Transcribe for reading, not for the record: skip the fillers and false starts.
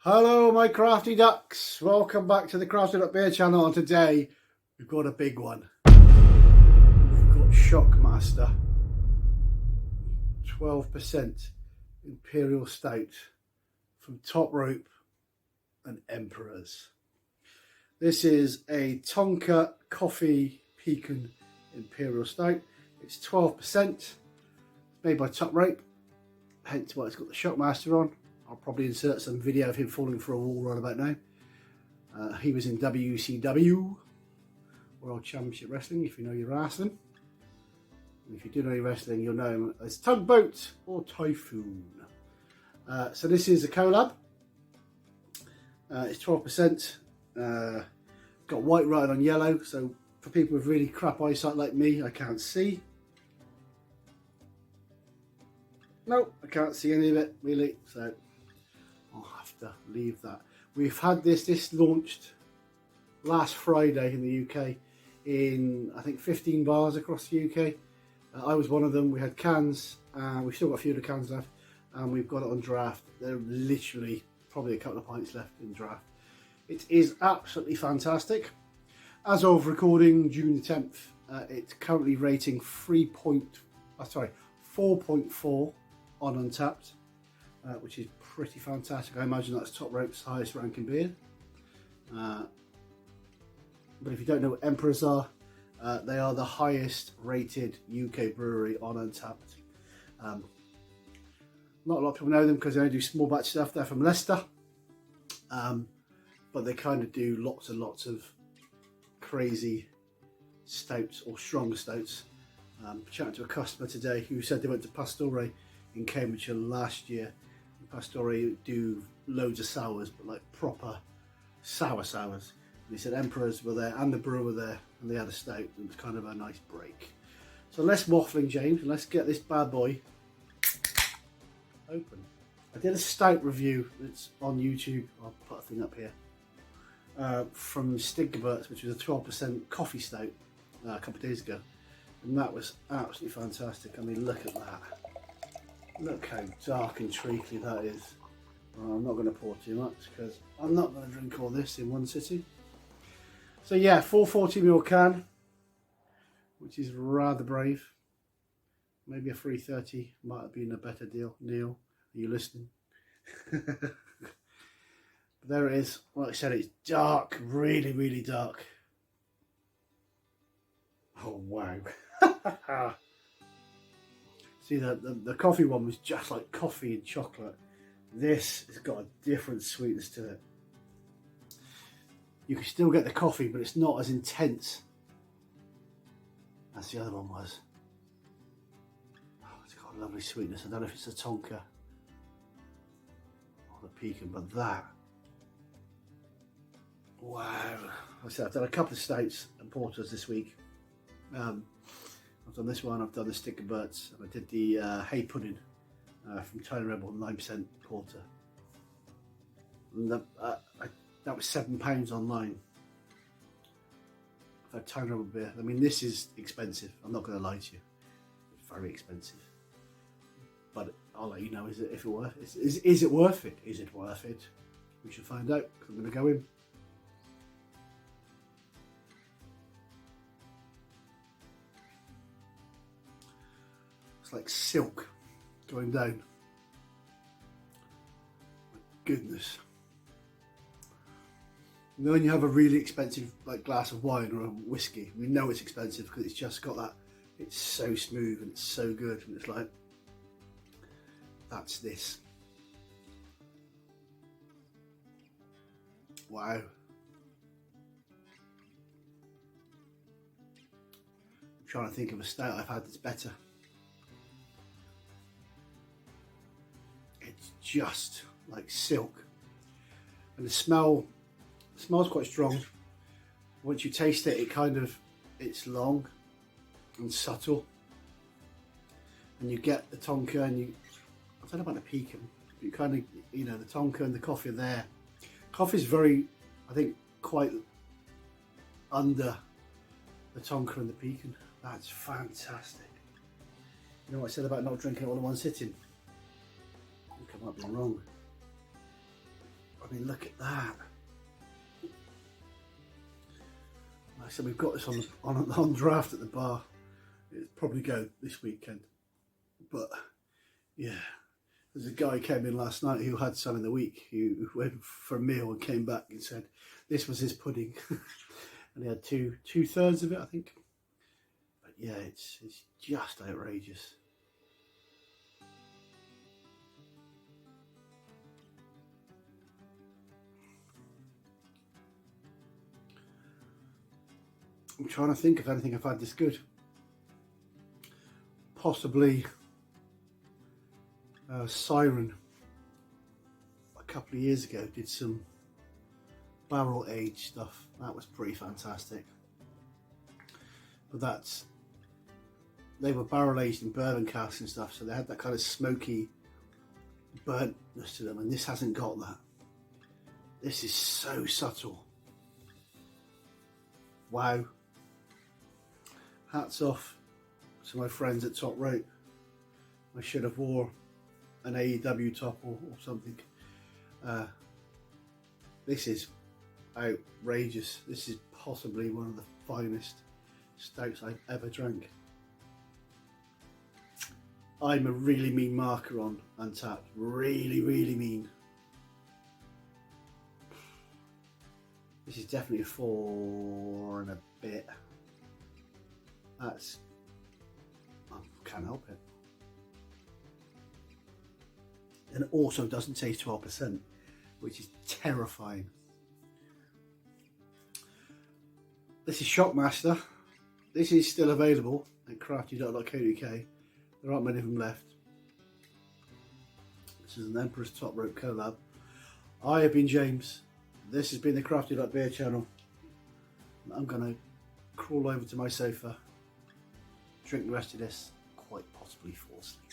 Hello my crafty ducks, welcome back to the Crafted Up Beer channel, and today we've got a big one. We've got Shockmaster 12% Imperial Stout from Top Rope and Emperors. This is a Tonka Coffee Pecan Imperial Stout. It's 12%, made by Top Rope, hence why it's got the Shockmaster on. I'll probably insert some video of him falling for a wall right about now. He was in WCW, World Championship Wrestling, if you know your wrestling. And if you do know your wrestling, you'll know him as Tugboat or Typhoon. So this is a collab. It's 12%. Got white writing on yellow, so for people with really crap eyesight like me, I can't see. Nope, I can't see any of it really, so I'll have to leave that. We've had this launched last Friday in the UK in I think 15 bars across the UK. I was one of them. We had cans, we've still got a few of the cans left, and we've got it on draft. They're literally probably a couple of pints left in draft. It is absolutely fantastic. As of recording June the 10th, it's currently rating 4.4 on Untapped, which is pretty fantastic. I imagine that's Top Rope's highest ranking beer. But if you don't know what Emperors are, they are the highest rated UK brewery on Untapped. Not a lot of people know them because they only do small batch stuff. They're from Leicester, but they kind of do lots and lots of crazy stouts or strong stouts. Chatting to a customer today who said they went to Pastore in Cambridgeshire last year. Pastore do loads of sours, but like proper sours. And he said Emperors were there and the brewer were there, and they had a stout. It was kind of a nice break. So less waffling, James, and let's get this bad boy open. I did a stout review that's on YouTube. I'll put a thing up here. From Stigberts, which was a 12% coffee stout a couple of days ago. And that was absolutely fantastic. I mean, look at that. Look how dark and treacly that is. Well, I'm not going to pour too much because I'm not going to drink all this in one sitting. So yeah, 440ml can, which is rather brave. Maybe a 330 might have been a better deal. Neil, are you listening? But there it is. Like I said, it's dark, really, really dark. Oh wow. See, the coffee one was just like coffee and chocolate. This has got a different sweetness to it. You can still get the coffee, but it's not as intense as the other one was. Oh, it's got a lovely sweetness. I don't know if it's a Tonka or the Pecan, but that. Wow. Like I said, I've done a couple of stouts and porters this week. I've done this one, I've done the Stigberts, and I did the Hay Pudding from Tiny Rebel, 9% porter. And that was £7 online. I've had Tiny Rebel beer. I mean, this is expensive, I'm not going to lie to you. It's very expensive. But I'll let you know, is it worth it? Is it worth it? Is it worth it? We should find out, because I'm going to go in. It's like silk going down. My goodness. And then when you have a really expensive like glass of wine or a whiskey, we know it's expensive because it's just got that, it's so smooth and it's so good, and it's like, that's this. Wow. I'm trying to think of a stout I've had that's better. It's just like silk, and the smells quite strong. Once you taste it, it's long and subtle, and you get the Tonka, and I don't know about the Pecan, but you kind of, you know, the Tonka and the coffee are there. Coffee's very, I think, quite under the Tonka and the Pecan. That's fantastic. You know what I said about not drinking it all in one sitting? I think I might be wrong. I mean, look at that. Like I said, we've got this on draft at the bar. It'll probably go this weekend. But yeah, there's a guy who came in last night who had some in the week, who went for a meal and came back and said this was his pudding. And he had two-thirds of it, I think. But yeah, it's just outrageous. I'm trying to think of anything I've had this good. Possibly Siren a couple of years ago did some barrel aged stuff. That was pretty fantastic. But they were barrel aged in bourbon casks and stuff, so they had that kind of smoky burntness to them, and this hasn't got that. This is so subtle. Wow. Hats off to my friends at Top Rope. I should have wore an AEW top or something. This is outrageous. This is possibly one of the finest stouts I've ever drank. I'm a really mean marker on Untapped. Really, really mean. This is definitely a 4 and a bit. I can't help it. And it also doesn't taste 12%, which is terrifying. This is Shockmaster. This is still available at crafty.co.uk. There aren't many of them left. This is an Emperor's Top Rope collab. I have been James. This has been the Crafty.beer channel. I'm going to crawl over to my sofa, drink the rest of this, quite possibly fall asleep.